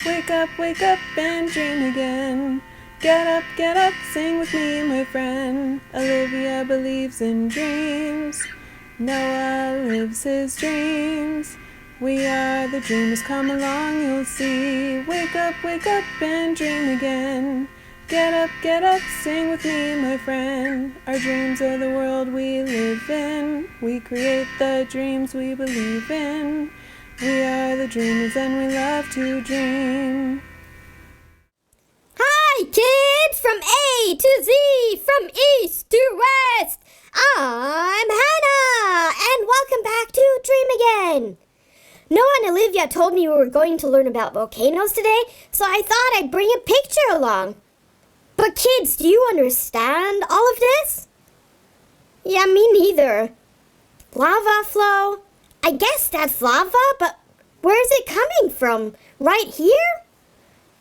wake up and dream again. Get up, sing with me, my friend. Olivia believes in dreams. Noah lives his dreams. We are the dreamers, come along, you'll see. Wake up and dream again. Get up, sing with me, my friend. Our dreams are the world we live in. We create the dreams we believe in. We are the dreamers and we love to dream. Hi, kids! From A to Z, from east to west, I'm Hannah, and welcome back to Dream Again. Noah and Olivia told me we were going to learn about volcanoes today, so I thought I'd bring a picture along. But kids, do you understand all of this? Yeah, me neither. Lava flow? I guess that's lava, but where's it coming from? Right here?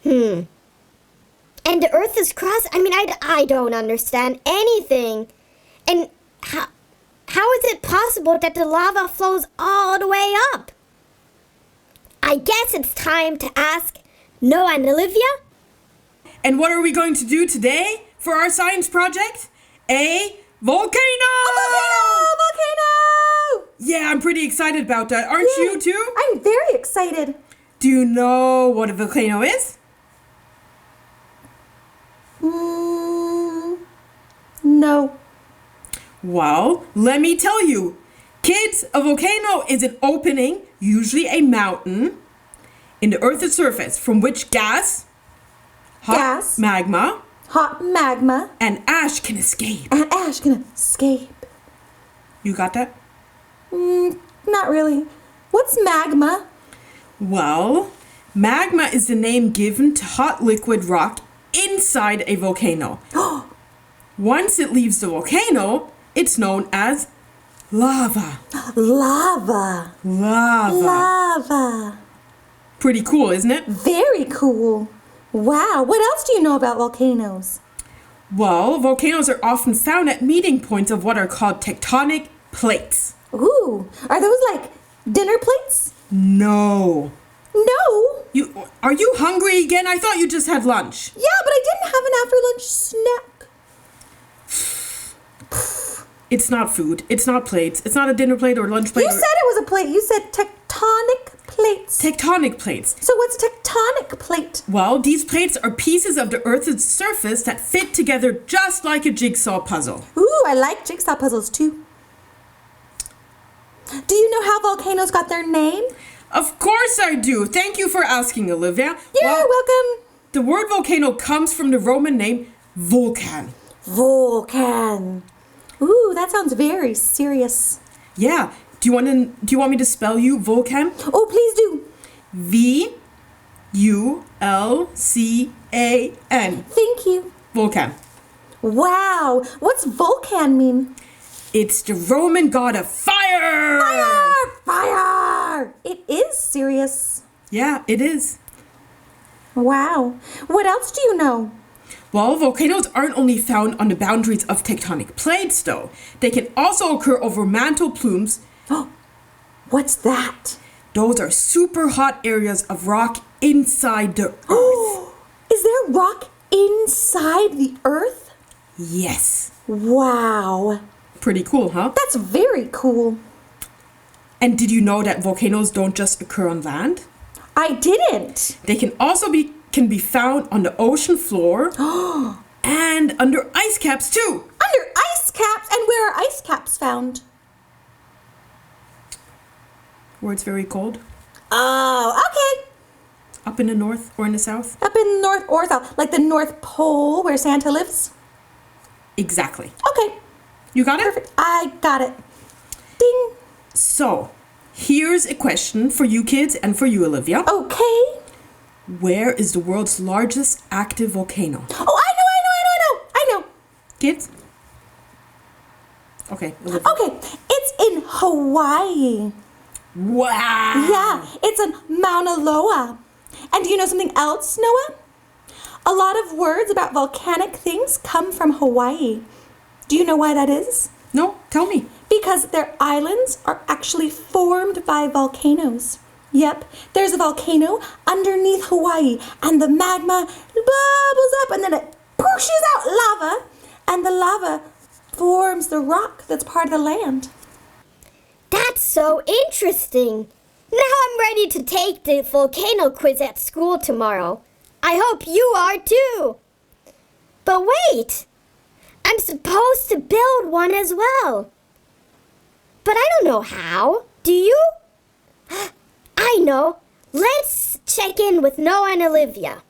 And the earth is crust? I don't understand anything. And how is it possible that the lava flows all the way up? I guess it's time to ask Noah and Olivia. And what are we going to do today for our science project? A volcano! A volcano! Yeah, I'm pretty excited about that. Aren't you too? I'm very excited. Do you know what a volcano is? No. Well, let me tell you. Kids, a volcano is an opening, usually a mountain, in the Earth's surface from which gas, hot magma, and ash can escape. And ash can escape. You got that? Not really. What's magma? Well, magma is the name given to hot liquid rock inside a volcano. Once it leaves the volcano, it's known as lava. Lava. Pretty cool, isn't it? Very cool. Wow. What else do you know about volcanoes? Well, volcanoes are often found at meeting points of what are called tectonic plates. Ooh. Are those like dinner plates? No. No. Are you hungry again? I thought you just had lunch. Yeah, but I didn't have an after-lunch snack. It's not food. It's not plates. It's not a dinner plate or lunch plate. You said it was a plate. You said tectonic plates. Tectonic plates. So what's a tectonic plate? Well, these plates are pieces of the Earth's surface that fit together just like a jigsaw puzzle. Ooh, I like jigsaw puzzles too. Do you know how volcanoes got their name? Of course I do. Thank you for asking, Olivia. You're welcome. The word volcano comes from the Roman name volcan. Volcan. Ooh, that sounds very serious. Yeah. Do you want me to spell you volcan? Oh, please do. V-U-L-C-A-N. Thank you. Volcan. Wow. What's volcan mean? It's the Roman god of fire! Fire! It is serious. Yeah, it is. Wow. What else do you know? Well, volcanoes aren't only found on the boundaries of tectonic plates, though. They can also occur over mantle plumes. What's that? Those are super hot areas of rock inside the Earth. Is there rock inside the Earth? Yes. Wow. Pretty cool, huh? That's very cool. And did you know that volcanoes don't just occur on land? I didn't. They can also be found on the ocean floor and under ice caps too. Under ice caps? And where are ice caps found? Where it's very cold. Oh, okay. Up in the north or in the south? Up in the north or south, like the North Pole where Santa lives? Exactly. Okay. You got it? Perfect. I got it. Ding. So, here's a question for you kids and for you, Olivia. Okay. Where is the world's largest active volcano? Oh, I know. Kids? Okay, Olivia. Okay, it's in Hawaii. Wow! Yeah, it's in Mauna Loa. And do you know something else, Noah? A lot of words about volcanic things come from Hawaii. Do you know why that is? No, tell me. Because their islands are actually formed by volcanoes. Yep, there's a volcano underneath Hawaii, and the magma bubbles up, and then it pushes out lava, and the lava forms the rock that's part of the land. That's so interesting. Now I'm ready to take the volcano quiz at school tomorrow. I hope you are too. But wait, I'm supposed to build one as well. But I don't know how. Do you? I know. Let's check in with Noah and Olivia.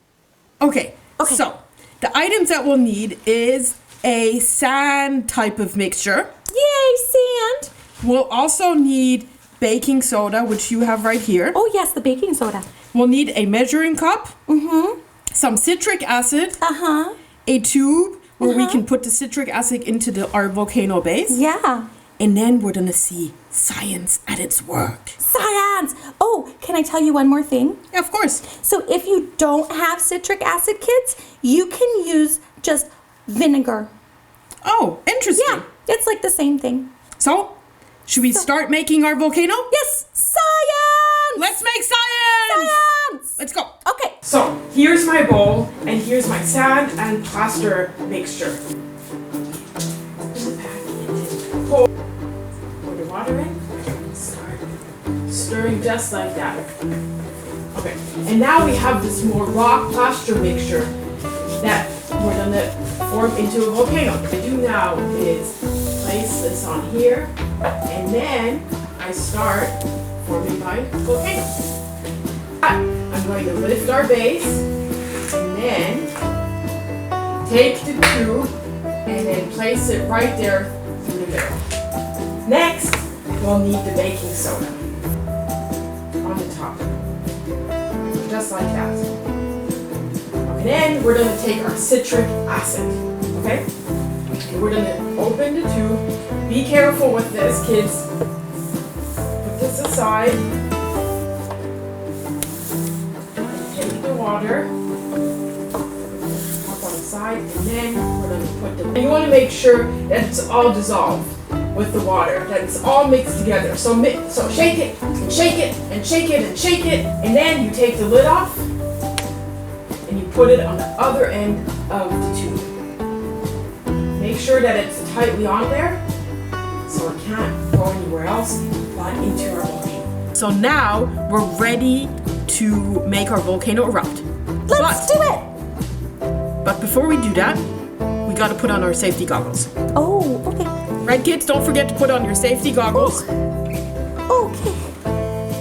Okay, so the items that we'll need is a sand type of mixture. Yay, sand! We'll also need baking soda, which you have right here. Oh yes, the baking soda. We'll need a measuring cup, Mm-hmm. some citric acid, Uh-huh. a tube where we can put the citric acid into our volcano base. Yeah. And then we're gonna see science at its work. Science! Oh, can I tell you one more thing? Yeah, of course. So if you don't have citric acid, kids, you can use just vinegar. Oh, interesting. Yeah, it's like the same thing. So, should we start making our volcano? Yes, science! Let's make science! Science! Let's go. Okay. So, here's my bowl, and here's my sand and plaster mixture. Pour the water in. Start stirring just like that. Okay, and now we have this more rock plaster mixture that we're gonna form into a volcano. What I do now is place this on here, and then I start forming my volcano. I'm going to lift our base, and then take the tube, and then place it right there through the middle. Next, we'll need the baking soda on the top, just like that. And then we're going to take our citric acid, okay? And we're going to open the tube. Be careful with this, kids. Put this aside. Take the water. Pop on the side, and then we're going to put the... You want to make sure that it's all dissolved with the water, that it's all mixed together. So shake it, and shake it, and shake it, and shake it, and then you take the lid off, and you put it on the other end of the tube. Make sure that it's tightly on there, so it can't go anywhere else but into our volcano. So now we're ready to make our volcano erupt. Let's do it! But before we do that, we gotta put on our safety goggles. Oh, okay. Right, kids? Don't forget to put on your safety goggles. Okay.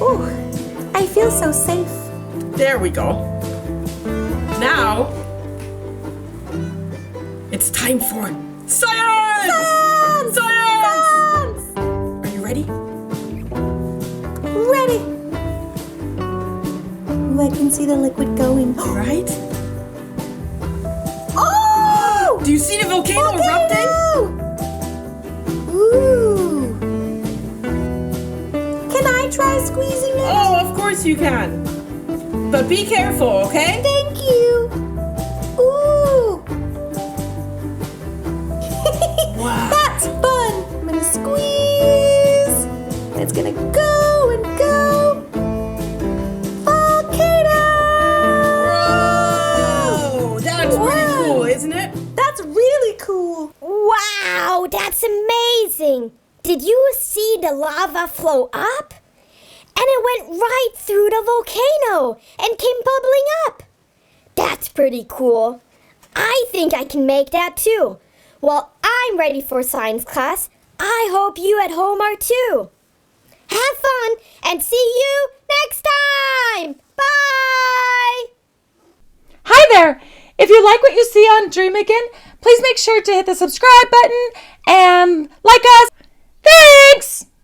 Oh, I feel so safe. There we go. Now, it's time for science! Science! Science! Are you ready? Ready. Ooh, I can see the liquid going. Right? Oh! Do you see the volcano erupting? Ooh. Can I try squeezing it? Oh, of course you can. But be careful, okay? Thank you. Ooh. Wow. That's fun. I'm gonna squeeze. It's gonna go and go. Volcano! Whoa! That's pretty Wow. cool, isn't it? That's really cool. Wow, that's amazing. Did you see the lava flow up? And it went right through the volcano and came bubbling up. That's pretty cool. I think I can make that too. Well, I'm ready for science class. I hope you at home are too. Have fun and see you next time. Bye! Hi there! If you like what you see on Dream Again, please make sure to hit the subscribe button and like us. Thanks!